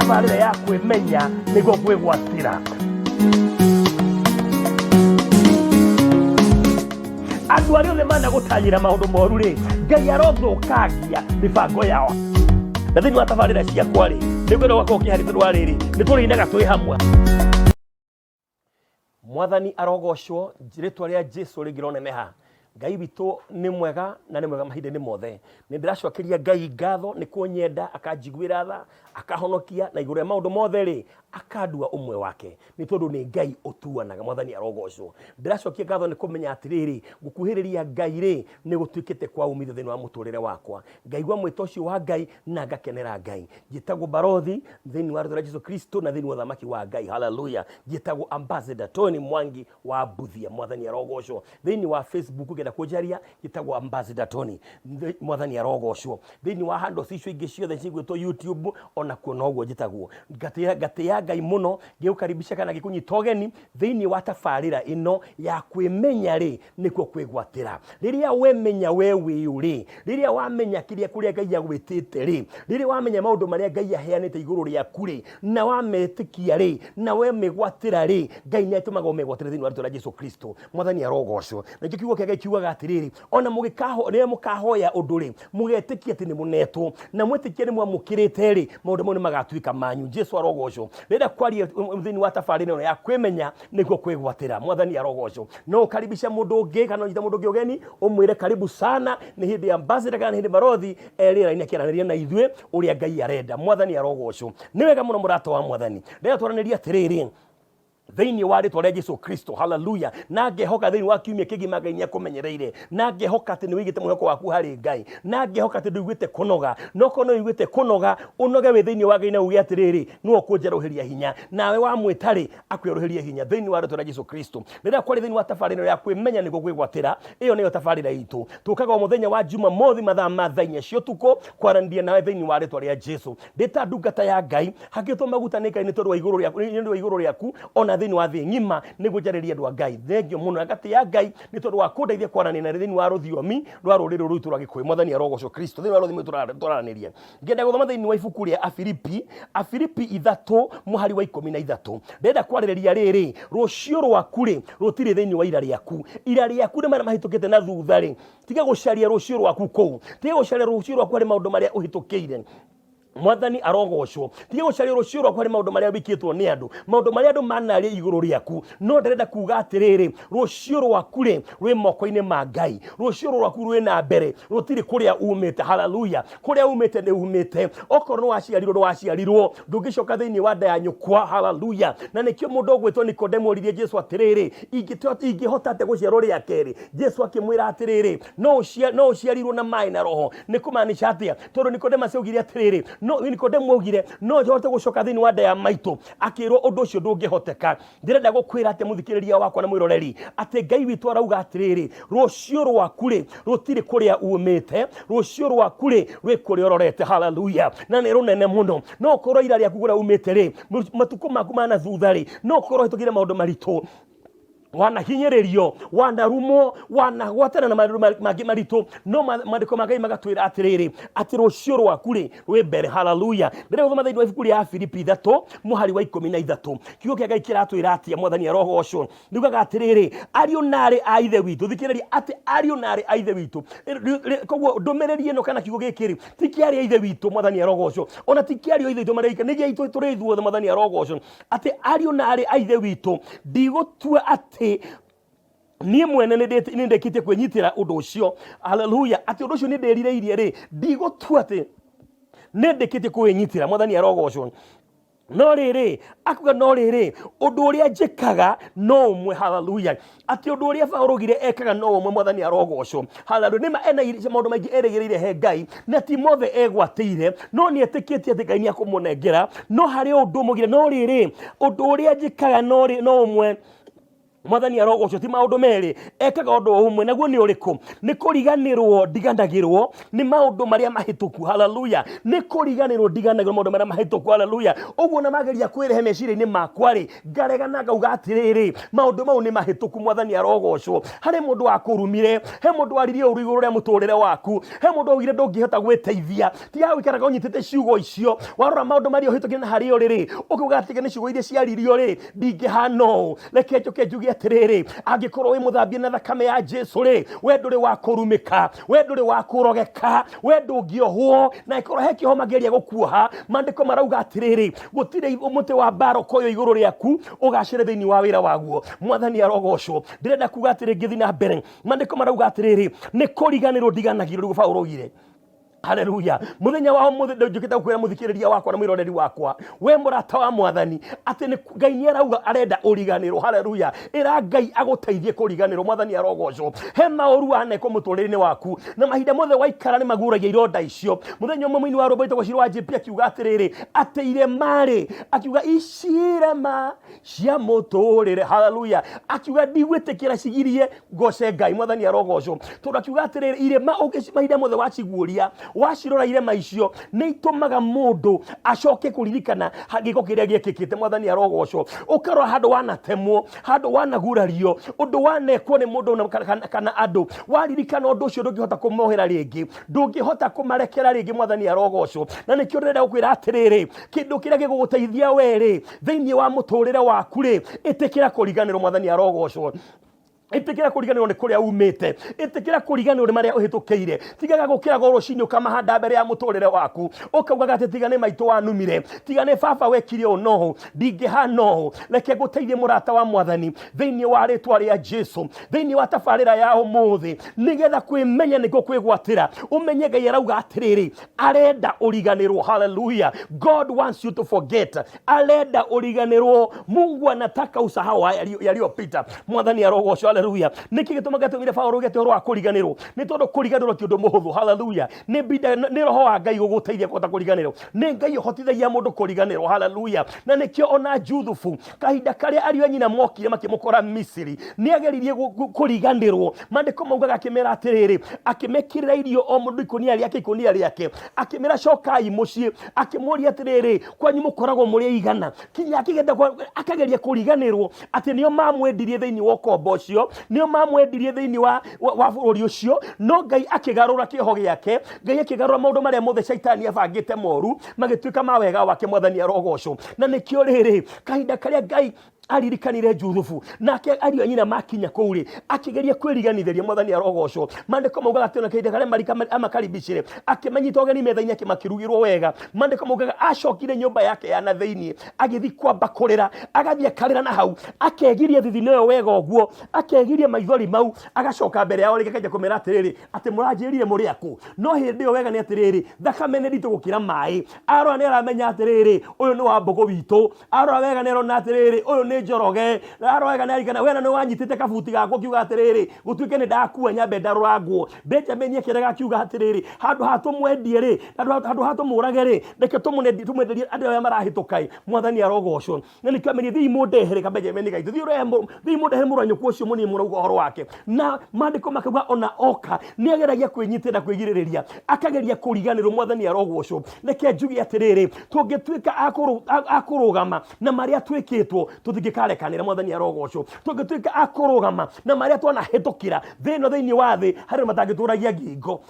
tabarĩra ya kwĩmenya nĩguo kwĩgwatĩra. Andũ arĩa othe mana gũtanyĩra maũndũ moru rĩ, Ngai arothũkangia mĩbango yao. Na thĩinĩ wa tabarĩra ciakwa rĩ, nĩngwenda gwakorwo kĩharĩte rwa rĩrĩ, nĩ tũrĩinaga twĩ hamwe. Mwathani arogocwo, rĩĩtwa rĩa Jesũ rĩngĩroneneha. Ngai witũ nĩ mwega na nĩ mwega mahinda-inĩ mothe. Nĩ ndĩracokeria Ngai ngatho nĩ kũnyenda, akanjiguĩra tha, akahonokia na igũrũ ya maũndũ mothe rĩ, akandua ũmwe wake. Nĩ tondũ nĩ Ngai ũtuanaga. Mwathani arogocwo. Ndĩracokia ngatho nĩ kũmenya atĩrĩrĩ, gũkuhĩrĩria Ngai rĩ, nĩ gũtuĩkĩte kwa umithio thĩinĩ wa mũtũrĩre wakwa. Ngaigua mwĩto ũcio wa Ngai na ngakenera Ngai. Njĩtagwo Barothi thĩinĩ wa rĩĩtwa rĩa Jesũ Kristo na thĩinĩ wa ũthamaki wa Ngai. Hallelujah. Njĩtagwo Ambassador Tony Mwangi wa Buthia. Mwathani arogocwo. Thĩinĩ wa Facebook ũngĩenda kũnjaria njĩtagwo Ambassador Tony. Mwathani arogocwo. Thĩinĩ wa handles icio ingĩ ciothe cigwĩtwo YouTube ona kuo noguo njĩtagwo. Ngatĩĩa Ngai mũno ngĩgũkaribisha kana ngĩkũnyita ũgeni thĩinĩ wa tabarĩra ĩno ya kwĩmenya rĩ nĩkuo kwĩgwatĩra. Rĩrĩa wemenya we wĩ ũrĩ, rĩrĩa wamenya kũrĩa Ngai agwĩtĩte rĩ, rĩrĩa wamenya maũndũ marĩa Ngai aheanĩte igũrũ rĩaku rĩ, na wametĩkia rĩ, na wemegwatĩra rĩ, Ngai nĩ atũmaga ũmegwatĩre thĩinĩ wa rĩĩtwa rĩa Jesũ Kristo. Mwathani arogocwo. Na kĩo kiugo kĩa Ngai kiugaga atĩrĩrĩ, ona rĩrĩa mũkahoya ũndũ rĩ, mũgetĩkia atĩ nĩ mũnetwo, na mwĩtĩkia nĩ mwamũkĩrĩte rĩ, maũndũ mau nĩ magatuĩka manyu. Jesũ arogocwo. Rĩrĩa kwaria thĩinĩ wa tabarĩra ĩno ya kwĩmenya nĩguo kwĩgwatĩra. Mwathani arogocwo. No ũkaribisha mũndũ ũngĩ kana ũnyita mũndũ ũngĩ ũgeni, ũmwĩre karibu sana, nĩ hĩndĩ ya Ambassador kana nĩ hĩndĩ Barothi rĩera-inĩ akĩaranĩria na ithuĩ ũrĩa Ngai arenda. Mwathani arogocwo. Nĩ wega mũno mũrata wa Mwathani. Rĩrĩa twaranĩria atĩrĩrĩ thĩinĩ wa rĩĩtwa rĩa Jesũ Kristo. Hallelujah. Na ngehoka thĩinĩ wa kiumia kĩgima Ngai nĩakũmenyereire. Na ngehoka atĩ nĩ wĩigĩte mwĩhoko waku harĩ Ngai. Na ngehoka atĩ ndũiguĩte kũnoga. No korwo nĩ ũiguĩte kũnoga, ũnoge wĩ thĩinĩ wa Ngai na uge atĩrĩrĩ, nĩwe ũkũnjerũhĩria hinya. Nawe wamwĩta rĩ, akwĩerũhĩria hinya thĩinĩ wa rĩĩtwa rĩa Jesũ Kristo. Rĩrĩa kwarĩ thĩinĩ wa tabarĩra ya kwĩmenya nĩguo kwĩgwatĩra, ĩyo nĩyo tabarĩra itũ. Tũkaga o mũthenya wa Jumamothi mathaa ma thaa 4 cia ũtukũ kwaranĩria nawe thĩinĩ wa rĩĩtwa rĩa Jesũ. Ndĩta ndungata ya Ngai, hakĩtwo maguta nĩ Ngai nĩ tondũ wa igũrũ rĩaku ona thĩinĩ wa thĩ ng'ima nĩguo njarĩrie andũ a Ngai. Thengio mũno agati ya Ngai nĩ tondũ wa kũndeithia kwaranĩria na thĩinĩ wa rũthiomi rwa rũrĩrĩ rũitũ rwa Gĩkũyũ. Mwathani arogocwo. Kristo thĩinĩ wa rũthiomi tũraranĩria. Ngenda gũthoma thĩinĩ wa ibuku rĩa Afilipi 3 mũhari wa 13. Ndenda kwarĩrĩria rĩrĩ, rũciũ rwaku rĩ rũtirĩ thĩinĩ wa ira rĩaku. Ira rĩaku nĩ marĩa mahĩtũkĩte na thutha rĩ. Tiga gũcaria rũciũ rwaku kũu. Tiga gũcaria rũciũ rwaku harĩ maũndũ marĩa ũhĩtũkĩire. Mwathani arogocwo. Tiga gũcaria rũciũ rwaku harĩ maũndũ marĩa wĩkĩtwo nĩ andũ, maũndũ marĩa andũ manaria igũrũ rĩaku. No ndĩrenda kuuga atĩrĩrĩ, rũciũ rwaku rĩ rwĩ moko-inĩ ma Ngai. Rũciũ rwaku rwĩ na mbere, rũtirĩ kũrĩa umĩte. Hallelujah. Kũrĩa umĩte nĩ umĩte. Okorwo nĩ waciarirwo ndũngĩcoka thĩinĩ wa nda ya nyũkwa. Hallelujah. Na nĩkĩo mũndũ ũgwĩtwo Nikodemo oririe Jesũ atĩrĩrĩ, ingĩhota atĩa gũciarwo rĩa kerĩ? Jesũ akĩmwĩra atĩrĩrĩ, no ũciarirwo na maĩ na roho. Nĩ kũmaanisha atĩa? Tondũ Nikodemo augire atĩrĩrĩ, no Nikodemo augire no njohote gũcoka thĩinĩ wa nda ya maitũ. Akĩrwo ũndũ ũcio ndũngĩhoteka. Ndĩrenda gũkwĩra atĩ mũthikĩrĩria wakwa na mwĩroreri atĩ Ngai witũ arauga atĩrĩrĩ, rũciũ rwaku rĩ rũtirĩ kũrĩa umĩte, rũciũ rwaku rĩ rwĩ kũrĩa ũrorete. Hallelujah. Na nĩ rũnene mũno. No ũkorwo ira rĩaku kũrĩa umĩte rĩ, matukũ maku mana thutha rĩ, no ũkorwo hĩtũkĩire maũndũ maritũ, wanahinyĩrĩrio, wanarumwo, wanagwatana na mangĩ maritũ. No maandĩko ma Ngai magatwĩra atĩrĩrĩ, atĩ rũciũ rwaku rĩ rwĩ mbere. Hallelujah. Ndĩrenda gũthoma thĩinĩ wa ibuku rĩa Afilipi 3 mũhari wa 13. Kiugo kĩa Ngai kĩratwĩra atĩa? Mwathani arogocwo. Ndiugaga atĩrĩrĩ, ariũ na aarĩ a ithe witũ. Thikĩrĩria atĩ ariũ na aarĩ a ithe witũ. Koguo ndũmĩrĩri ĩno kana kiugo gĩkĩ rĩ ti kĩarĩ a ithe witũ. Mwathani arogocwo. Ona ti kĩarĩ a ithe witũ marĩa nĩ gĩaitũ tũrĩ ithuothe. Mwathani arogocwo. Atĩ ariũ na aarĩ a ithe witũ, ndigũtua atĩ niĩ mwene nĩ ndĩkĩtie kwĩnyitĩra ũndũ ũcio. Hallelujah. Atĩ ũndũ ũcio nĩ ndĩrirĩirie rĩ, ndigũtua atĩ nĩ ndĩkĩtie kwĩnyitĩra. Mwathani arogocwo. No rĩrĩ, akuga no rĩrĩ, ũndũ ũrĩa njĩkaga no ũmwe. Hallelujah. Atĩ ũndũ ũrĩa Paũlũ augire ekaga no ũmwe. Mwathani arogocwo. Hallelujah. Nĩma ena maũndũ maingĩ erĩgĩrĩire he Ngai na ti mothe egwatĩire, no nĩ etĩkĩtie atĩ Ngai nĩ akũmũnengera. No harĩ ũndũ mũgire, no rĩrĩ, ũndũ ũrĩa njĩkaga no ũmwe mwathani arogocwo ti maundu meri ekaga undu umwe naguo ni uriku ni kuriganirwo ndiganagirwo ni maundu maria mahituku haleluya ni kuriganirwo ndiganagirwo maundu maria mahituku haleluya uguo na mageria kwirehe meciria-ini makwa ri ngaregana ngauga atiriri maundu mau ni mahituku mwathani arogocwo hari mundu wakurumire he mundu waririe uru iguru ria muturire waku he mundu ogire ndungihota gwiteithia tiga wikaraga unyitite ciugo icio warora maundu maria uhitukire na hari uriri ukiuga atige ni ciugo iria ciaririo ri ndingihano reke njuke njuge atiriri angikorwo wi muthambie na thakame ya Jesu ri we nduri wa kurumika we nduri wa kurogeka we ndungiohwo na ikorwo he kiho mageria gukuoha mandiko marauga atiriri gutire umuti wa mbaro koyo iguru riaku ugacire thiini wa wira waguo mwathani arogocwo ndirenda kuga atiri ngithi na mbere mandiko marauga atiriri ni kuriganirwo ndiganagirwo rugo Paulo ugire haleluya muthenya wa muthenya njukite kwira muthikiriria wakwa na mwiroreri wakwa we murata wa mwathani ati ni Ngai ni arauga arenda uriganirwo haleluya ira Ngai aguteithie kuriganirwo mwathani arogocwo he mauru aneko muturire-ini waku na mahinda mothe waikara ni maguragia ironda icio muthenya umwe mwini wa rwimbo itagwo Shirũ wa JP akiuga atiriri ati irema-ri akiuga icirema cia muturire haleluya akiuga ndigwitikira cigirie ngoce Ngai mwathani arogocwo tondu akiuga atiriri irema mahinda mothe waciguria wacirora irema icio ni itumaga mundu acoke kuririkana giko kiria giekikite mwathani arogocwo ukarora handu wanatemwo handu wanagurario undu wanekwo ni mundu kana andu waririkana undu ucio ndungihota kumohera ringi ndungihota kumarekera ringi mwathani arogocwo na nikio ndirenda gukwira atiriri kindu kiria giguguteithia weri thiini wa muturire waku ri itikira kuriganirwo mwathani arogocwo itikira kuriganirwo ni kuria umite itikira kuriganirwo ni maria uhitukiire tigaga gukira goro cini ukamahanda mbere ya muturire waku ukauga ati tigane maitu wanumire tigane baba wekire uno ndingihano reke guteithie murata wa mwathani thiini wa ritwa ria Jesu thiini wa tabarira ya umuthi nigetha kwimenya niko kwigwatira umenye Ngai arauga atiriri arenda uriganirwo haleluya God wants you to forget arenda uriganirwo Mungu anataka usahau yaliyopita mwathani arogocwo haleluya niki gitumaga tumire Paulo gete ro akuriganirwo ni tondu kuriganirwo ti undu muhuthu haleluya ni bida ni roho wa Ngai guguteithia kota kuriganirwo ni Ngai hotithagia mundu kuriganirwo haleluya na nikio ona Juthufu kahinda karia ariu nyina mokire makimukora Misiri ni ageririe kuriganirwo mandiko maugaga akimera atiriri akimekirira irio o mundu ikonia riake akimera cokai mucii akimuria atiriri kwanyu mukoragwo muri igana kinya akigenda akageria kuriganirwo ati nio mamwendirie thiini wa kombo ucio nio mamwendirie thiini wa bururi ucio no Ngai akigarura kiho giake Ngai akigarura maundu maria mothe shaitani abangite moru magituika mawega wake mwathani arogocwo na nikio riri kahinda karia Ngai aririkanire Juthufu nake ariu nyina makinya kuuri akigeria kwiriganithiria mwathani arogocwo mandiko maugaga ati ona kahinda karia marika amakaribicire akimanyita ogeni metha-ini akimakirugirwo wega mandiko maugaga acokire nyumba yake ya na thiini agithi kwamba kurira agathie karira na hau akegiria thithino yo wega uguo akegiria maithori mau agacoka mbere yao ringi kaja kumera atiriri ati muranjirire muri aku no hindi yo wega ni atiriri thakame ni ritu gukira mai arora ni aramenya atiriri uyu ni wa mbogo witu arora wega ni arona atiriri uyu ni njoroge arora ni arikana wena ni wanyitite kabuti gako kiuga atiriri gutuike ni ndakua nyambe ndaruragwo Benjamin akiraga kiuga atiriri handu hatumwendie ri handu hatumurage ri reke tumwenderie andu aya marahitukai mwathani arogocwo na nikamenya thii mundehere ka Benjamin gaitu thii mundehere muranyoku ucio muni murauga horo wake na mandiko makauga ona oka ni ageragia kwinyitira kwigiriria akageria kuriganirwo mwathani arogocwo reke njuge atiriri tungituika akurugama na maria twikitwo tuthingikarekanira mwathani arogocwo tungituika akurugama na maria twana hitukira thiini wa thi hari matangituragia ngingo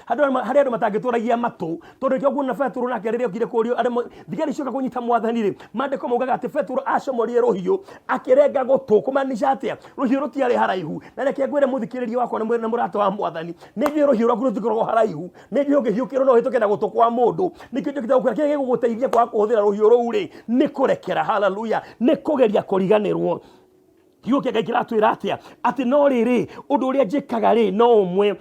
hari matangituragia matu tondu kio kuna Petro nake riria okire kurio thigari cioka kunyita mwathani ri mandiko maugaga ati Petro acomorie ruhiu akirenga gutu kumanisha atia ruhiu rutiari haraihu na reke ngwire muthikiriria wakwa na murata wa mwathani ni ruhiu rwaku rutikorwo haraihu ni ngihiukiro no hituke na gutu kwa mundu nikio njokita gukira kire guguteithia kwa kuhuthira ruhiu ruu ri ni kurekera haleluya ni kugeria kuriganirwo Yuke gaikira twira atia ati no riri undu uria njikaga ri no umwe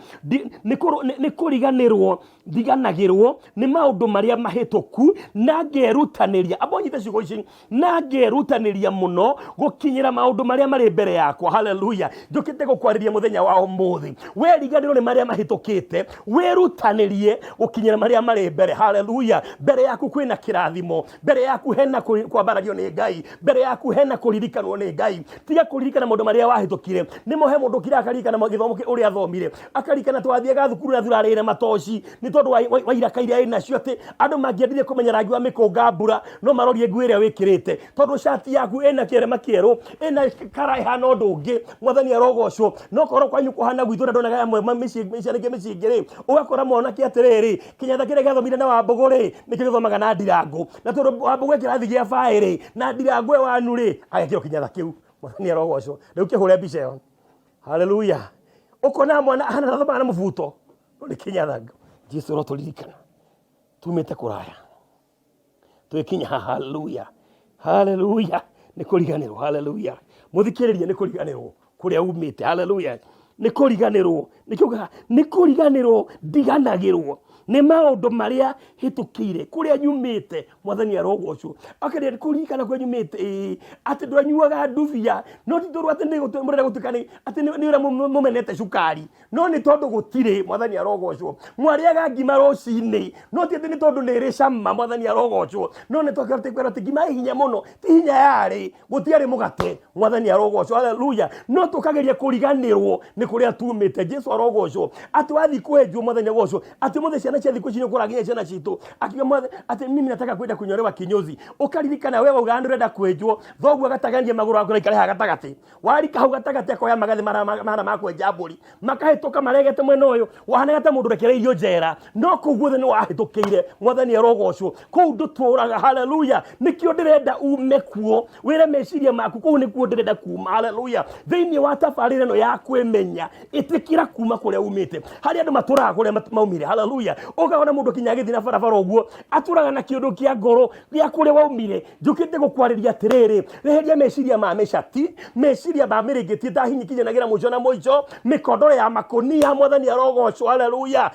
ni kuriganirwo ndiganagirwo ni maundu maria mahituku na ngerutaniria abonyite ciugo ici na ngerutaniria muno gukinyira maundu maria mari mbere yakwa. Haleluya. Njukite gukwariria muthenya wa umuthi weriganirwo ni maria mahitukite wirutanirie gukinyira maria mari mbere. Haleluya. Mbere yaku kwina kirathimo, mbere yaku hena kwambarario ni Ngai, mbere yaku hena kuririkanwo ni Ngai. Tiga kuririkana maundu maria wahitukire. Nimo he mundu kira akarikana magithomo uria athomire, akarikana twathiaga thukuru na thurarire matoci ni tondu wa iraka iria ina cio ati andu mangiendire kumenya rangi wa mikunga mbura no marorie nguo iria wikirite tondu shati yaku ina kirema kieru ina karai hana undu ungi. Mwathani arogocwo. No korwo kwanyu kuhana gwitu ndonaga amwe micianike micingiri ugakora mwanake atiriri kinyatha kiria gathomire na Wambuguri nikio githomaga na Ndirangu na tondu Wambuguri kirathi gia fairi na Ndirangu wanu ri agekio kinyatha kiu. Mwathani arogocwo. Riu kihure mbica iyo. Haleluya. Ukona mwana hana thoma na muvuto ni kinyatha. Jesu roturirikana tumite kuraya twikinya. Haleluya. Haleluya. Ni kuriganirwo. Haleluya. Muthikiririe ni kuriganirwo kuria umite. Haleluya. Ni kuriganirwo. Nikiuga ni kuriganirwo ndiganagirwo ni maundu maria hitukire kuria nyumite. Mwathani arogocwo. Akaria kuririkana kuria nyumite ati ndwanyuaga nduvia no ti tondu ati ni murenda gutukani ati ni ura mumenete cukari no ni tondu gutire. Mwathani arogocwo. Mwariaga ngima rocini no ti ati ni tondu ni ri cama. Mwathani arogocwo. No ni tokarte kwera ati ngima hinya muno ti hinya yari gutiari mugate. Mwathani arogocwo. Haleluya. No tukageria kuriganirwo ni kuria tumite. Jesu arogocwo. Ati wathi kwenjwo. Mwathani arogocwo. Ati muthe ciana cia thiku ici kuragia ciana citu akiga ati mimi nataka kwenda kunyorewa kinyozi. Ukaririkana wewe uganda urenda kwenjwo thoguo gatagania maguru akora ikare ha gatagati warika hau gatagati akoya magathi mara makwenja mburi makahituka maregete mwena uyu wahana ta mundu rekereirio njera no kuguothe ni wahitukire. Mwathani arogocwo. Kuu nduturaga. Haleluya. Nikio ndirenda ume kuo wire meciria maku kuu ni kuo ndirenda kuma. Haleluya. Thiini wa tabarire no ya kwimenya itikira kuma kuria umite hari andu maturaga kuria maumire. Haleluya. Ukaona mundu kinya githina barabara uguo aturaga na kiundu kia ngoro gia kuria waumire. Njukite gukwariria atiriri reheria meciria ma mecati meciria ma mirigiti tahinyikinya nagira muico na muico mikondoro ya makonia. Mwathani arogocwo. Haleluya.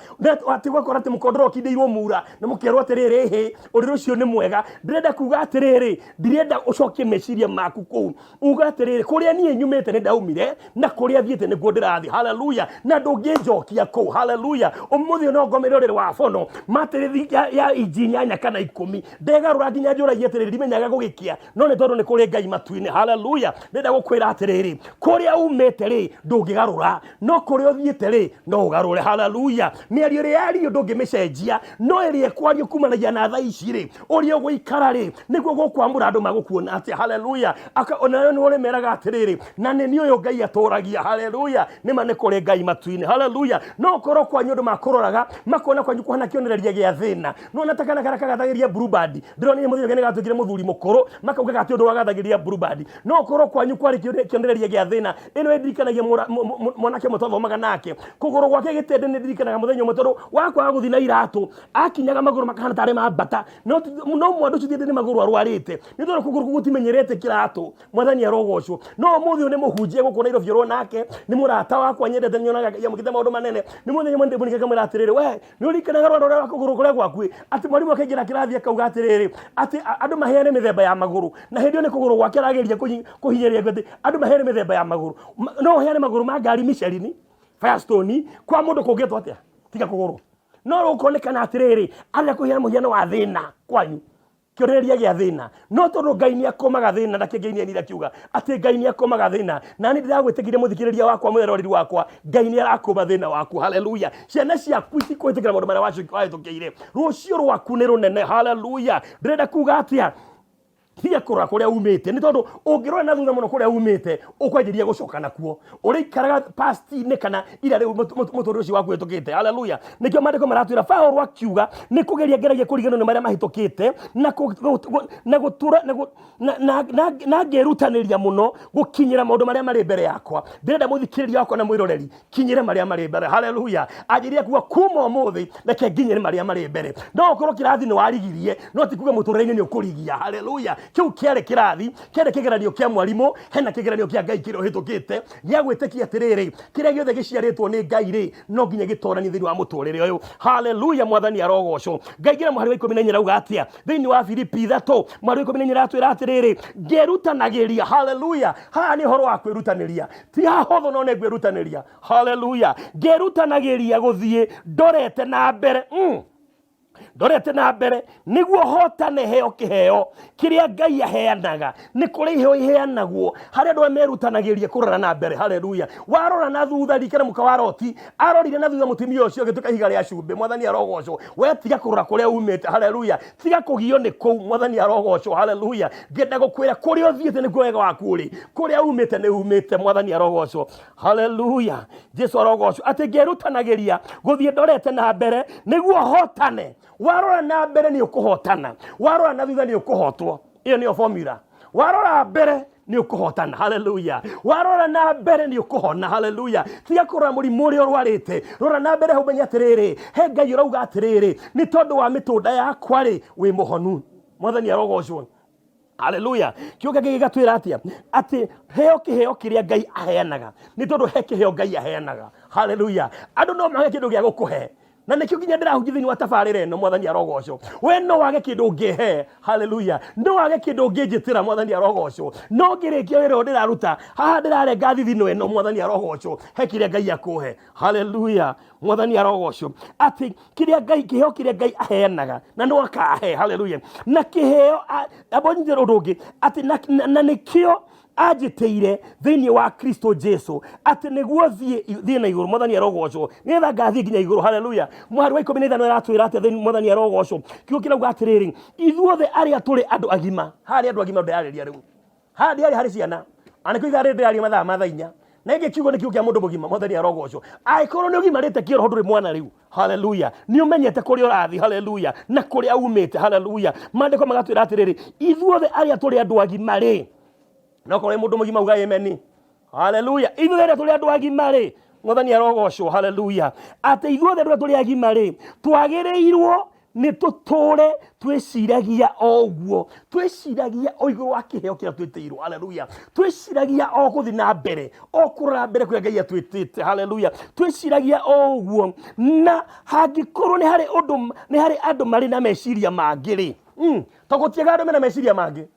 Atigwa korate mukondoro kindeirwo mura na mukerwo atiriri he uriro ucio ni mwega. Ndirenda kuga atiriri ndirenda ucokie meciria maku kuu uga atiriri kuria nie nyumite ni ndaumire na kuria thiete niguo ndirathi. Haleluya. Na ndunginjokia kuu. Haleluya. Umuthi no ngomerero wa bono matirithi ya ijinyanya kana 10 ndegarura nginya njuragia atiriri menyaga gugikia no ni tondu ni kuri Ngai matuini. Haleluya. Ndenda gukwira atiriri kuria umite ri ndungigarura no kuria uthiite ri no ugarure. Haleluya. Miario ri yario ndungimecenjia no iri ekwario kumanagia na thaa ici ri uria guikara ri niguo gukwamura andu magukuona ati. Haleluya. Ona ni uri meraga atiriri na ni uyu Ngai aturagia. Haleluya. Ni mane kuri Ngai matuini. Haleluya. No korwo kwanyu andu makuroraga makona kwanyu kuhana kionereria gia thina no nataka na karaka gathagiria Bluebird ndironi muthio gene gatukire muthuri mukoro makauga gati undu wagathagiria Bluebird no korwo kwanyu kwari kionereria gia thina ino ndirikanagia mwanake mutothomaga nake kuguru gwake gitende ndirikanaga muthenya mutoru wakwa guthina iratu akinyaga maguru makahana tare mabata no mwandu cithiete ni maguru arwarite ni tondu kuguru gutimenyerete kiratu. Mwathani arogocwo. No muthio ni muhunjie gukuna iro fioro nake ni murata wakwa nyendete nyonaga ya mukithe maundu manene ni muthenya mwende bunike kamera atiriri we ni urikanaga rwanda rwa kuguru kuria gwaku ati mwarimu akaingira kirathi akauga atiriri ati andu maheane mithemba ya maguru na hindio ni kuguru gwake arageria kuhinyeria gati andu maheane mithemba ya maguru no heane maguru ma ngari Michelin Firestone kwa mundu kungetwo atia tiga kuguru no ukonekana atiriri aria kuhiana muhiano wa thina kwanyu kionereria gia thina no tondu Ngai ni akomaga thina na Ngai ni anira kiuga ati Ngai ni akomaga thina na ni ndiragwitikire muthikiriria wakwa mwiroreri wakwa Ngai ni arakoma thina waku. Haleluya. Ciana ciaku itikwitikira maundu maria wahitukire rucio rwaku ni runene. Haleluya. Ndirenda kuga atia tiga kurora kuria umite ni tondu ungirora na thutha muno kuria umite ukwanjiria gucoka nakuo urikaraga past ni kana ira riu muturire ucio waku hitukite. Haleluya. Nikio mandiko maratwira Paulo akiuga ni kugeria ngeragia kurigano ni maria mahitukite na gutura na ngerutaniria muno gukinyira maundu maria mari mbere yakwa. Ndirenda muthikiriria wakwa na mwiroreri kinyire maria mari mbere. Haleluya. Ajiria kuga kuma umuthi reke nginyire maria mari mbere no ukorwo kirathi ni warigirie no tikuga muturire ni ukurigia. Haleluya. kiu kiare kirathi kende kigeranio kia mwarimu hena kigeranio kia Ngai kiro hitukite gia gwitikia atiriri kiria giothe giciaritwo ni Ngai ri no nginya gitorani thiini wa muturire uyu. Haleluya, mwathani arogocwo. Ngai gira mwari wa 14 rauga atia thiini wa Filipi 3 mwari wa 14 ratwira atiriri ngerutanagiria. Haleluya, ha ni horo wa kwirutaniria ti hahotho no ne kwirutaniria. Haleluya, ngerutanagiria guthie ndorete na mbere ndorete na mbere niguo hotane heo kiheo kiria Ngai aheanaga ni kuri heo iheanagwo hari andu merutanagiria kurora na mbere. Haleluya, warora na thutha rikana muka waroti arorire na thutha mutimio ucio gituka higa ria cumbe. Mwathani arogocwo. We tiga kurora kuria umite. Haleluya, tiga kugio ni kou. Mwathani arogocwo. Haleluya, ngenda gukwira kuria uthiete ni kwega waku ri kuria umite ni umite. Mwathani arogocwo. Haleluya, Jesu arogocwo ati ngerutanagiria guthie ndorete na mbere niguo hotane. Warora na mbere ni ukuhotana, warora na thutha ni ukuhotwo. Iyo niyo formula. Warora mbere ni ukuhotana. Haleluya, warora na mbere ni ukuhona. Haleluya, tiga kurora murimu uria urwarite, rora na mbere humenya atiriri he Ngai urauga atiriri ni tondu wa mitunda yakwa ri wi muhonu. Mwathani arogocwo. Haleluya, kiuga gigatwira atia ati heo kiheo kiria Ngai aheanaga ni tondu he kiheo Ngai aheanaga. Haleluya, andu no mage kindu gia gukuhe na nikio nginya ndirahuji thiini wa tabarire no. Mwathani arogocwo. We no wage kindu ngihe. Haleluya, no wage kindu ngijitira. Mwathani arogocwo. No ngirikia wira uyu ndiraruta haha ndirarenga thithino ino. Mwathani arogocwo. He kiria Ngai akuhe. Haleluya, Mwathani arogocwo ati kiria Ngai kiheo kiria Ngai aheanaga na no akahe. Haleluya, na kiheo abonje rodongi ati na nikio ajiteire thiini wa Kristo Jesu ati niguo thie na iguru. Mwathani arogocwo. Ngetha ngathi nginya iguru. Haleluya, mwari wa 15 ratwira ati thiini. Mwathani arogocwo. Kiugo kirauga atiriri ithuothe aria turi andu agima. Hari andu agima ndayariria riu hari ciana aniko igari ndiraria mathaa mathainya na ingi kiugo ni kiugo kia mundu mugima. Mwathani arogocwo. Aikoro ni ugimarite kioro nduri mwana riu. Haleluya, ni umenyete kuri urathi. Haleluya, na kuri aumite. Haleluya, mandiko magatwira atiriri ithuothe aria turi andu agima ri no kore mundu mugima uga amen. Haleluya, ithuothe turi andu agima ri. Mwathani arogocwo. Haleluya, ati ithuothe turi agima ri twagirirwo ni tuture twiciragia oguo twiciragia o iguru wa kiheo kiria twitiirwo. Haleluya, twiciragia o guthi na mbere o kurora mbere kuria Ngai atwitite. Haleluya, twiciragia oguo na hangikorwo ni hari andu mari na meciria mangi ri togutiega andu mena meciria mangi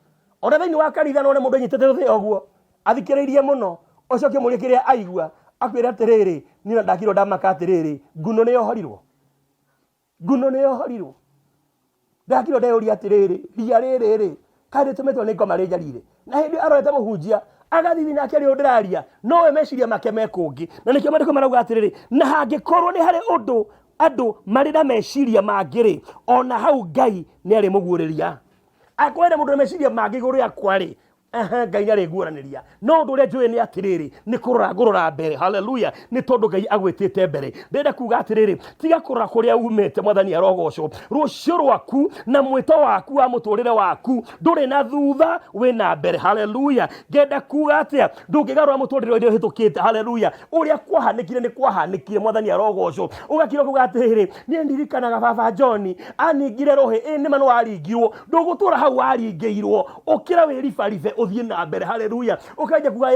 ona thiini wa kanitha no mundu anyitete thi oguo athikiririe muno ucoke murie kiria aigua akwira atiriri ni ndakirwo ndamaka atiriri nguno ni yohorirwo ndakirwo ndeyuria atiriri ria riri kandi tumetwo ni ngoma rinjarire na hindi arorete muhunjia agathithi nake ri ndiraria nowe meciria make mekungi na nikio mandiko marauga atiriri na hangikorwo ni hari andu mari na meciria mangiri ona hau Ngai ni ari muguuriria akwenda mundu meciria mangi iguru yakwa ri Ngai ari nguuraniria no ndu uria njui ni atiriri ni kurora ngurora mbere. Haleluya, ni tondu Ngai agwitite mbere. Ndenda kuga atiriri tiga kurora kuria umite. Mwathani arogocwo. Rucio rwaku na mwito waku wa muturire waku nduri na thutha wina mbere. Haleluya, ngenda kuga atia ndungigarura muturire uria hitukite. Haleluya, uria kwahanikire ni kwahanikire. Mwathani arogocwo. Ugakira kuga atiriri ni ndirikanaga baba John aningire rohe ni mano aringirwo ndugutura hau aringiirwo ukira wiribaribe uthie na mbere. Haleluya, ukaja kuga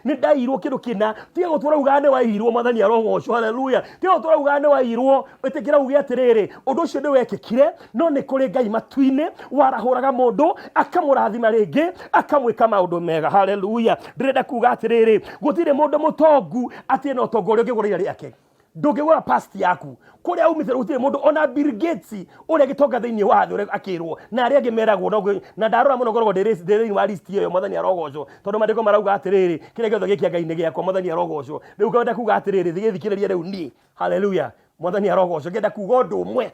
ni ndairwo kindu kina tiga gutura ugane wairwo. Mwathani arogocwo. Haleluya, tiga gutura ugane wairwo witikira uge atiriri undu ucio ni wekekire no ni kuri Ngai matuine warahuraga mundu akamurathima ringi akamwika maundu mega. Haleluya, ndirenda kuga atiriri gutire mundu mutongu ati no tongoria ngigura riake ndungigura past yaku kuria umite gutire mundu ona Bill Gates uria gitonga thiini wa thĩ uria akirwo na aria ngimeragwo na ndarora muno ngoragwo ndiri wa list iyo. Mwathani arogocwo tondu mandiko marauga atiriri kiria giothe gikia Ngai ni giakwa. Mwathani arogocwo. Riu ngenda kuga atiriri thigithikiriria riu ni. Haleluya, Mwathani arogocwo. Ngenda kuga undu umwe.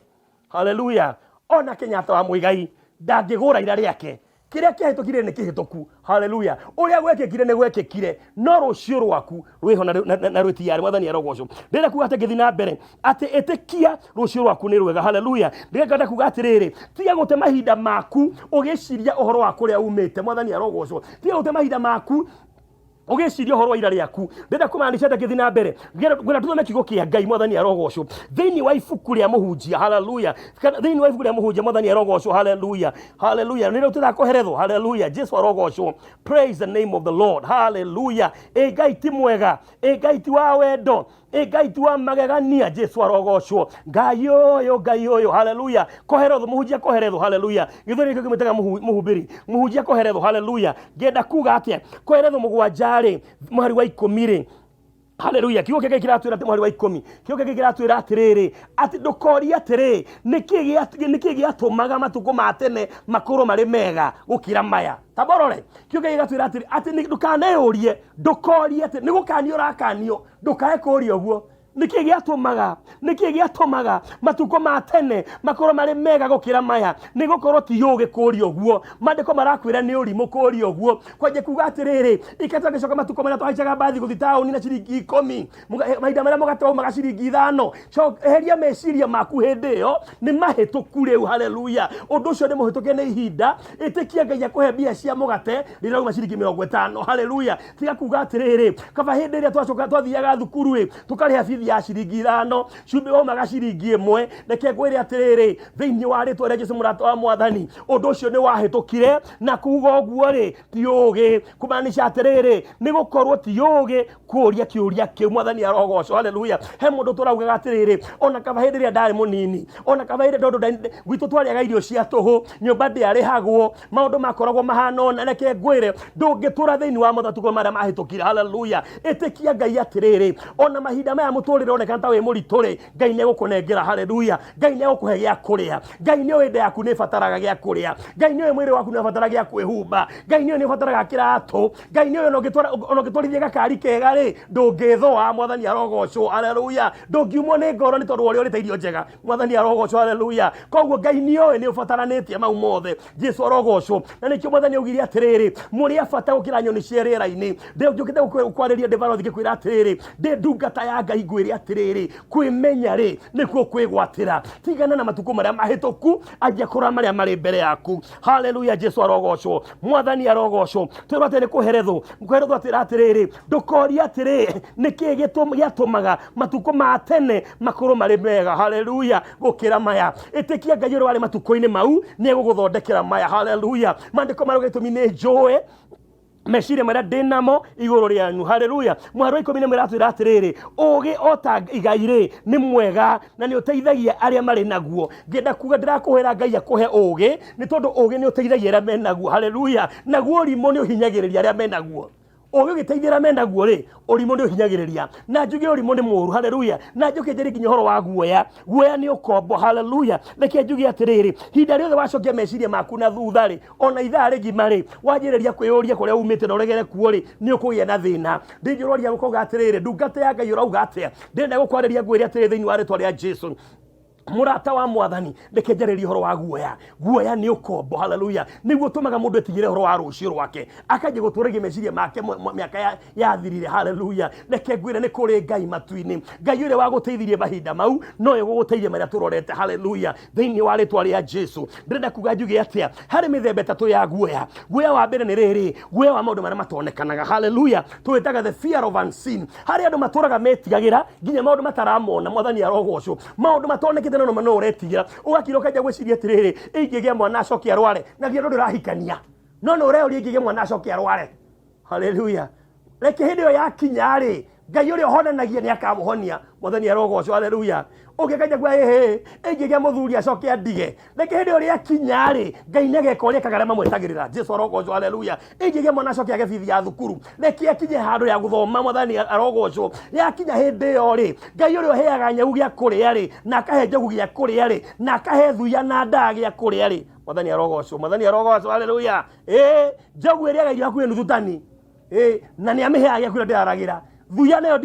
Haleluya, ona Kenyatta wa Muigai ndangigura ira riake kiria kihitukire ni kihituku. Haleluya, uria gwekekire ni gwekekire no rucio rwaku rwiho na rwitiari. Mwathani arogocwo. Ndenda kuga ati ngithi na mbere ati itikia rucio rwaku ni rwega. Haleluya, ndenda kuga atiriri tiga gute mahinda maku ugiciria uhoro wa kuria umite. Mwathani arogocwo. Tiga gute mahinda maku ugiciria horo ira riaku ndenda kumaanisha ndakithi na mbere gwira tuthome kigo kia Ngai mwathani arogocwo thiini wa ibuku ria muhunjia haleluya thiini wa ibuku ria muhunjia mwathani arogocwo haleluya haleluya nire tutakoherethwo haleluya Jesu arogocwo praise the name of the Lord haleluya Ngai ti mwega Ngai ti wa wendo Ngai ti wa magegania Jesu arogocwo Ngai oyo haleluya koherethwo muhunjia koherethwo haleluya githori kio kimetaga muhumbiri muhunjia koherethwo haleluya ngenda kuga atia koherethwo mugwanja mwari wa 10 haleluya kigo keke kiratwira ati mwari wa 10 kigo keke kiratwira atiriri ati ndukori atiri niki giatumaga matuko matene makuru mari mega gukira maya taborore kigo keke kiratwira atiri ati ndukaneurie ndukori ati nigukanio rakanio ndukae kuria uguo niki giatumaga matuko matene makoro mari mega gukira maya nigukorwo ti yuge kuri uguo mandiko marakwira ni urimu kuri uguo kwaje kuga atiriri ikata gicoka matuko mara twaicaga bathi guthi tauni na ciringi 10 maida mara mugatwa magaciringi 5 so heria meciria maku hindi yo ni mahituku riu haleluya undu ucio ni muhituke ni ihinda itikia Ngai akuhe mbia cia mugate rirauma ciringi 50 haleluya tiga kuga atiriri kaba hindi ria twacoka twathiaga thukuru tukariha bithi ya ciringi 5 cumbi o magaciringi 1 reke ngwire atiriri thiini wa ritwa ria Jesu murata wa mwathani undu ucio ni wahitukire na kuga uguo ti ugi kumaanisha atiriri ni gukorwo ti ugi kuria kiuria kiu mwathani arogocwo haleluya he mundu turauga atiriri ona kaba hindi ria ndari munini ona kaba hindi ndondo gwitu twariaga irio cia tuhu nyumba ndiarihagwo maundu makoragwo mahana na reke ngwire ndungitura thiini wa muthatuko maria mahitukire haleluya itikia Ngai atiriri ona mahinda maya muturire oneka ta wi murituri Ngai ne gukunengera haleluya Ngai ne gukuhe gia kuria Ngai ne wende yaku ne fataraga gia kuria Ngai ne mwire waku ne fataraga gia kwihumba Ngai ne fataraga kiratu Ngai ne ono gitwarithia gakari kega ri ndungithoa mwathani arogocwo haleluya ndungiumwo ni ngoro ni tondu wori uri teirio njega mwathani arogocwo haleluya koguo Ngai ni ufataranitie mau mothe Jesu arogocwo na nikio mwathani augire atiriri muri abata gukira nyoni cia riera-ini njukite gukwariria ndivarothi gikwira atiriri ndi ndungata ya Ngai ngwire atiriri kwimenya ri nikuo kwigwatira tigana na matuko maria mahituku ajia kura maria mari mbere yaku haleluya Jesu arogocwo mwathani arogocwo twirate ni kuherethwo atira atiriri ndukori atiri niki giatumaga matuko ma tene makuru mari mega haleluya gukira maya itikia Ngai uri wari matuko-ini mau ni guguthondekera maya haleluya mandiko marugitumi ni njoe meciria maria ndinamo iguru rianyu haleluya mwari wa 10 miratwira atiriri ugi ota igai ni mwega na ni uteithagia aria mari naguo ngenda kuga ndirakuhera Ngai akuhe ugi ni tondu ugi ni uteithagia aria menaguo haleluya naguo rimo ni uhinyagiriria aria menaguo oyo giteithira menaguo ri urimo ni uhinyagiriria na njuge urimo ni muru haleluya na njuke njeri nginya horo wa guoya ni ukombo haleluya reke njuge atiriri hinda riothe wacokia meciria maku na thutha ri ona ithaa rigima ri wanjiriria kwiyuria kuria umite na uregere kuo ri ni ukugia na thina ndinjuroria gukoga atiriri ndungata ya Ngai urauga atia ndenda gukwariria ngwire atiriri thiini wa ritwa ria Jesu murata wa mwathani reke njarĩrie horo wa guoya ni ukombo haleluya niguo tumaga mundu etigire horo wa rucio rwake akaje gutũrĩgia meciria make miaka yathirire haleluya reke ngwire ni kuri Ngai matu-ini Ngai ũrĩa wa gũteithirie mahinda mau nowe gũgũteithia maria tũrorete haleluya thĩinĩ wa rĩtwa rĩa Jesu ndĩrenda kuga njuge atia harĩ mĩthemba ĩtatũ ya guoya wa mbere nĩ rĩrĩ guoya wa maũndũ marĩa matonekanaga haleluya twĩtaga the fear of unseen harĩ andũ matũraga metigagĩra nginya maũndũ mataramona mwathani arogocwo maũndũ matonekete no mano uretigira ugakiro kaja gwiciria atiriri ingigia mwana acokia rware na ndio ndirahikania no ureuri ingigia mwana acokia rware haleluya reke hindi yo yakinya ri Ngai uri ohonanagia ni akamuhonia mwathani arogocwo haleluya ugikaja gwa ingigia muthuri acokia ndige reke hindi yo yakinya ri Ngai negeka uria kagarama mwetagirira Jesu arogocwo haleluya ingigia mwana acokia gebithi ya thukuru reke akinye handu ya guthoma mwathani arogocwo yakinya hindi yo ri Ngai uri oheaga nyau gia kuria ri na akahe njogu gia kuria ri na akahe thuya na ndaa gia kuria ri mwathani arogocwo haleluya njogu iria Ngai hakuhe nuthu tani na ni amiheaga kuria ndiraragira thuya nayo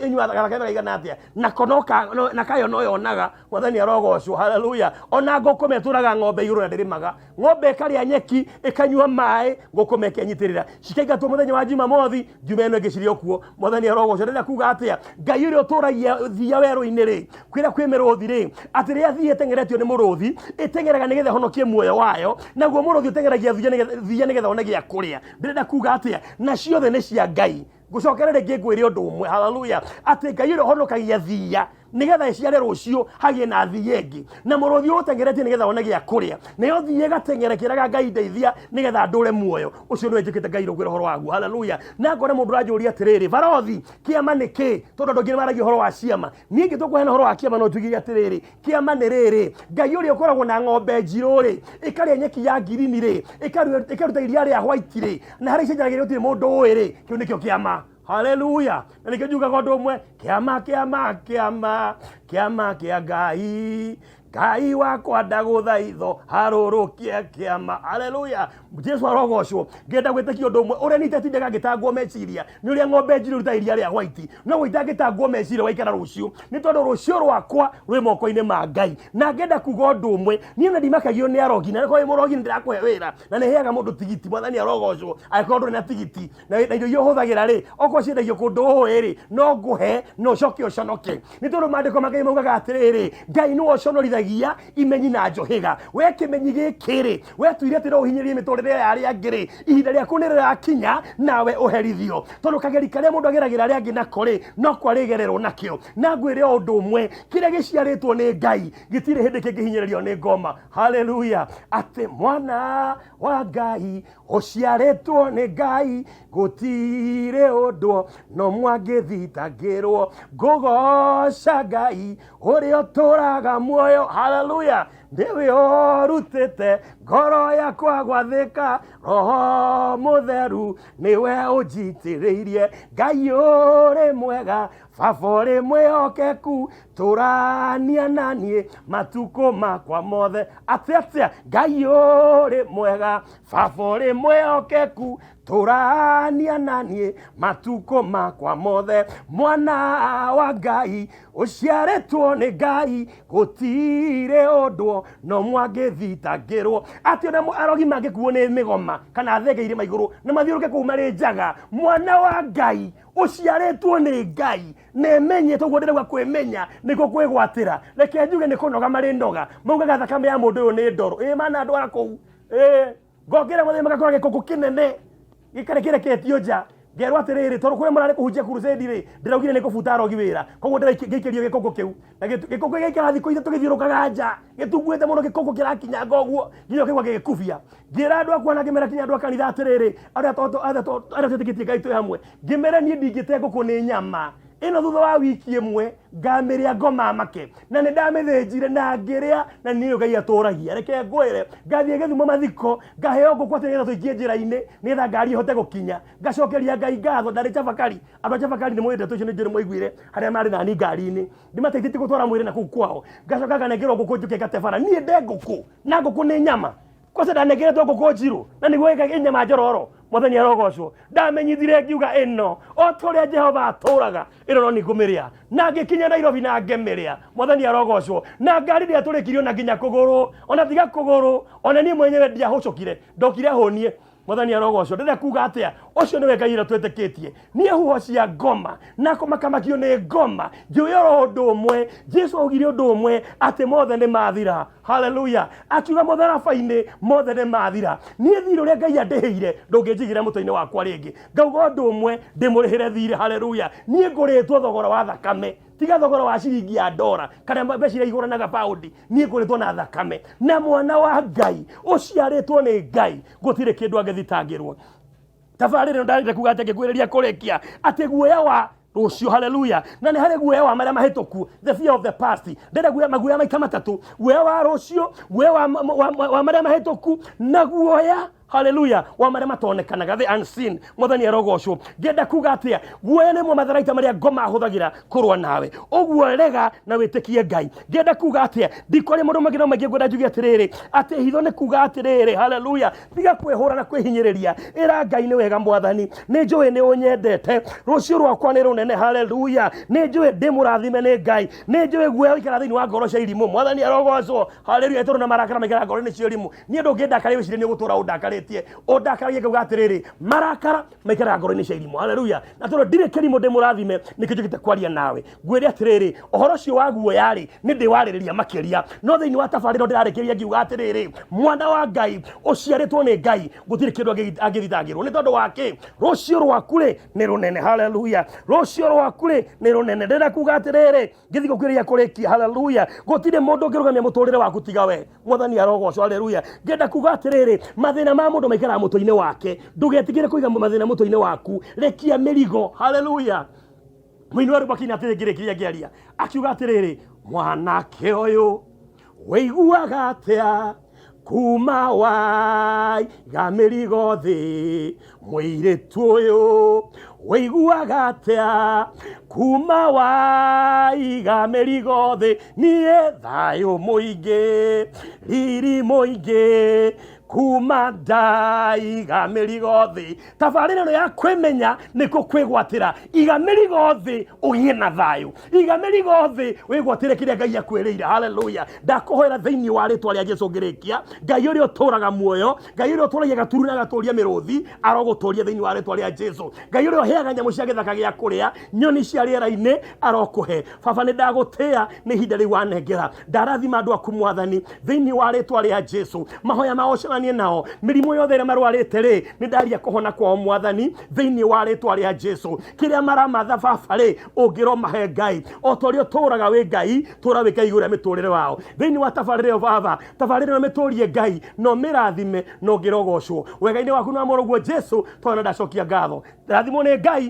inyuaga rakega igana atia na konoka na kayo no yonaga mwathani arogocwo haleluya ona ngoko meturaga ng'ombe iguru na ndirimaga ng'ombe karia nyeki ikanyua mai ngoko mekenyitirira cikaigatwo muthenya wa Jumamothi juma eno ngicirio kuo mwathani arogocwo ndenda kuga atia ngai uri uturagia thia weru-ini ri kwira kwi miruthi ri ati ria thia tengeretio ni muruthi itengeraga nigetha honokie muoyo wayo naguo muruthi utengeragia thia nigetha onegia kuria ndenda kuga atia na ciothe ni cia ngai gucokerere ngingwire undu umwe haleluya ati ngai uri honokagia thia nigetha iciare rucio hagie na thia ingi na muruthi utengeretie nigetha onegia kuria nayo thia gatengerekeraga ngai ndeithia nigetha ndure muoyo ucio ni njikite ngai rugwira horo wagu haleluya na ngore mundu rajuria atiriri barothi kiama niki tondu ndongi maragi horo wa ciama ningi tukuhena horo wa kiama no tugiria atiriri kiama ni riri ngai uri ukoragwo na ng'ombe njiruri ikaria nyeki ya girini ri ikaruta iria ria white ri na hari cenjagire utire mundu uiri kiu nikio kiama haleluya na nikijuga gondu umwe kiama kia ngai ngai wakwa ndaguthaitho harurukie kiama haleluya Jesu arogocwo ngenda gwitikio undu umwe uria nitetindaga ngitangwo meciria ni uria ng'ombe njiri ruta iria ria white no gwita ngitangwo meciria waikara rucio ni tondu rucio rwakwa rwi moko-ini ma ngai na ngenda kuga undu umwe ni na ndimakagio ni arogi na ko murogi ndirakuhe wira na ni heaga mundu tigiti mwathani arogocwo aiko ndu na tigiti na indo iyo huthagira ri oko ciendagio kundu uri no nguhe no coke uconoke ni tondu mandiko makai maugaga atiriri ngai ni woconorithagia imenyi na njohiga we kimenyi gikiri we tuire ati no uhinyirie mitorire yari angiri ihinda riaku ni rirakinya nawe uherithio tondu kageri karia mundu ageragira ria ngi nakori no kwarigererwo nakio na ngwire undu umwe kiria giciaritwo ni ngai gitire hindi kingihinyiririo ni ngoma haleluya ati mwana wa ngai uciaritwo ni ngai gutire undu no mwangithitangirwo ngugoca ngai uria uturaga muoyo haleluya ndiwe orutite ngoro yakwa gwathika roho mutheru niwe unjitiriirie ngai uri mwega baba uri mwihokeku turania nanie matuko makwa mothe atia ngai uri mwega baba uri mwihokeku turania nanie matuko makwa mothe mwana wa ngai uciaritwo ni ngai gutire undu no mwangithitangirwo ati ona arogi mangikuo ni migoma kana thenge irima iguru na mathiuruke kuu mari njaga mwana wa ngai uciaritwo ni ngai nemenye toguo ndirauga kwimenya niko kwigwatira reke njuge ni kunoga mari ndoga maugaga thakame ya mundu uyu ni ndoro mana andu aku ngokira muthe magakora gikuku kinene gikarekereketio nja ngerwo atiriri tondu kuria murari kuhunjia crusade ri ndiraugire ni kubuta arogi wira koguo ndiragikirio gikuku kiu na gikuku gikira thikũ ithatũ githiũrũkaga nja gĩtunguĩte mũno gikuku kirakinyanga ũguo nginya kĩgwa gĩgĩkubia ngĩra andũ akwa na ngĩmera kinya andũ akanitha atiriri arĩa twĩtĩkĩtie ngai twĩ hamwe ngĩmera niĩ ndingĩte ngũkũ nĩ nyama ino thutha wa wiki imwe ngamiria ngoma make na ni ndamithĩnjire na ngĩrĩa na niĩ ngai atũragia reke ngwĩre ngathiĩ gĩthumo mathiko ngaheo ngũkũ atĩ nĩgetha tũikie njĩra-inĩ nĩgetha ngari ihote gũkinya ngacokeria ngai ngatho ndarĩ Chabakari andũ a Chabakari nĩ mwĩndete ũcio nĩ njũrĩ mwaiguire harĩa marĩ nani ngari-inĩ ndimateithĩtie gũtwara mwĩrĩ na kũu kwao ngacoka nganengerwo ngũkũ njũke ngatebara niĩ nde ngũkũ na ngũkũ nĩ nyama kosa ndanegeretwo ngũkũ njirũ na nĩguo nyama njororo mwathani arogocwo ndamenyithire ngiuga ino o turia Jehova atũraga ino no ningũmĩrĩa na ngĩkinya Nairobi na ngemĩrĩa mwathani arogocwo na ngari nĩ atũrĩkirio na nginya kũgũrũ ona tiga kũgũrũ ona niĩ mwenyewe ndiahũcũkire ndokire hũnie mwathani arogocwo ndĩrenda kuga atĩa ũcio nĩwe ngai ĩrĩa twĩtĩkĩtie niĩ huho cia ngoma na kũmakamakio nĩ ngoma njũĩ ũndũ ũmwe Jesu augire ũndũ ũmwe atĩ mothe nĩ mathira haleluya akiuga mũtharaba-inĩ mothe nĩ mathira niĩ thirĩ ũrĩa ngai andĩhĩire ndũngĩnjigĩra mũtwe-inĩ wakwa rĩngĩ ngauga ũndũ ũmwe ndĩmũrĩhĩre thirĩ haleluya niĩ ngũrĩtwo thogora wa thakame tiga thogora wa ciringi ya ndora kana mbeca iria igũranaga paundi niĩ ngũrĩtwo na thakame na mwana wa ngai ũciarĩtwo nĩ ngai gũtirĩ kĩndũ angĩthitangĩrwo tabarĩre ndarĩte kuga atĩ ngĩkwĩrĩria kũrĩkia atĩ guoya wa rucio haleluya na nĩ harĩ guoya wa marĩa mahĩtũku the fear of the past ndĩrenda guoya maguoya maita matatũ guoya wa rucio guoya wa marĩa mahĩtũku na guoya haleluya wa maria matonekanaga the unseen mwathani arogocwo ngenda kuga atia guoya nimo matharaita maria ngoma huthagira kurwa nawe uguo rega na witikie Ngai ngenda kuga atia ndikore mundu magino magi ngwenda njuge atiriri ati hitho ni kuga atiriri haleluya tiga kwihura na kwihinyiriria ira Ngai ni wega mwathani ni njui ni unyendete rucio rwakwa ni runene haleluya ni njui ndi murathime ni Ngai ni njui guoya ikara thiini wa ngoro cia irimu mwathani arogocwo haleluya toro na marakara maikara ngoro ni cia irimu ni ndu ngenda wicirie ni gutura undakaritie undakaragie kuga atiriri marakara maikara ngoro ni cia irimu haleluya na toro ndire kirimu ndi murathime nikijugite kwaria nawe ngwire atiriri ohoro cio wa guoya ri ni ndi waririria makiria no thiini wa tabariro ndirarekeria ngiuga atiriri mwana wa Ngai uciaritwo ni Ngai gutire kindu angithitangirwo ni tondu wake rucio rwaku ri ni runene haleluya rucio rwaku ri ni runene ndira kuga atiriri ngithiko kwiria kurikia haleluya gutire mundu ngirugamia muturire waku tiga we mwathani arogocwo haleluya ngenda kuga atiriri mathina ma mundu maikara mutoine wake ndugetigire kuiga mathina mutoine waku rekia mirigo haleluya mwini waru bakina atiriri ngiria akiuga atiriri mwanake uyu weiguaga atia kuma waiga mirigo thi mwiritu uyu weiguaga atia kuma waiga mirigo thi nie thayo muingi riri muingi kuma ndaiga mirigo thi tabarĩra ĩno ya kwĩmenya nĩkũ kwĩgwatĩra iga mĩrigo thĩ ũgĩe na thayũ iga mĩrigo thĩ wĩgwatĩre kĩrĩa Ngai akwĩrĩire haleluya ndakũhoera thĩinĩ wa rĩtwa rĩa Jesũ ngĩrĩkia Ngai ũrĩa ũtũraga muoyo Ngai ũrĩa ũtũragia gaturu na gatũria mĩrũthi arogũtũria thĩinĩ wa rĩtwa rĩa Jesũ Ngai ũrĩa ũheaga nyamũ cia gĩthaka gĩa kũrĩa nyoni cia rĩera-inĩ arokũhe baba nĩ ndagũtĩĩa nĩ ihinda rĩu wanengera ndarathima andũ aku mwathani thĩinĩ wa rĩtwa rĩa Jesũ mahoya mao nao mirimu yothe ĩrĩa marwarĩte rĩ nĩ ndaria kũhona kwao mwathani thĩinĩ wa rĩtwa rĩa Jesũ kĩrĩa maramatha baba rĩ ũngĩromahe Ngai o ta ũrĩa ũtũraga wĩ Ngai tũra wĩ Ngai ũrĩa mĩtũrĩre wao thĩinĩ wa tabarĩra ĩyo baba tabarĩra ĩyo mĩtũrie Ngai no mĩrathime no ngĩrogocwo wega-inĩ waku na mũrũguo Jesũ twana ndacokia ngatho rathimwo nĩ Ngai